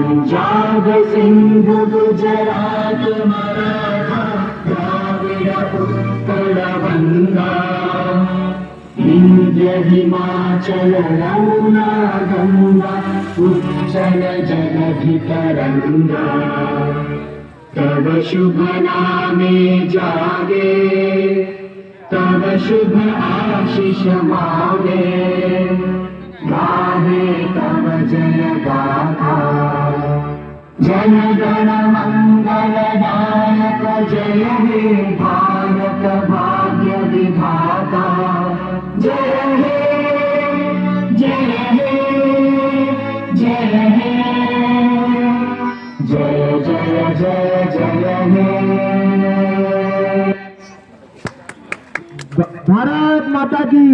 पंजाब सिंधु गुजरात मराठा द्राविड उत्कल गंगा विंध्य हिमाचल यमुना गंगा उच्चल जलधि तरंगा तव शुभ नामे जागे तव शुभ आशीष मागे गाहे तव जय गाथा जन गण मंगलदायक जय हे भारत भाग्य विधाता जय हे जय हे जय हे जय जय जय जय हे। भारत माता की